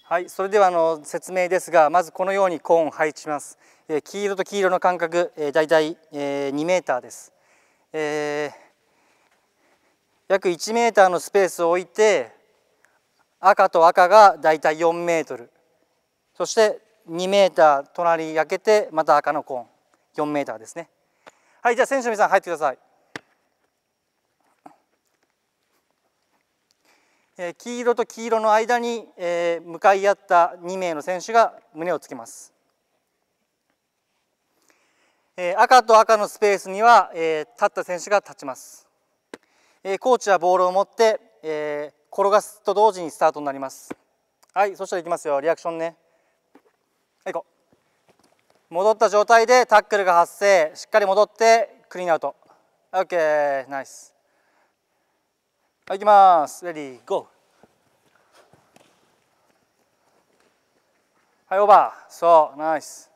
はい、それでは説明ですが、まずこのようにコーンを配置します。黄色と黄色の間隔、だいたい2メーターです。約1メーターのスペースを置いて、赤と赤がだいたい4メートル、そして2メーター隣に開けてまた赤のコーン4メーターですね。はい、じゃあ選手の皆さん入ってください。黄色と黄色の間に、向かい合った2名の選手が胸をつけます。赤と赤のスペースには、立った選手が立ちます。コーチはボールを持って、転がすと同時にスタートになります。はい、そしたらいきますよ。リアクションね。はい、行こう。戻った状態でタックルが発生。しっかり戻ってクリーンアウト。OK、ナイス。はい、行きます。レディー、ゴー。はい、オーバー。そう、ナイス。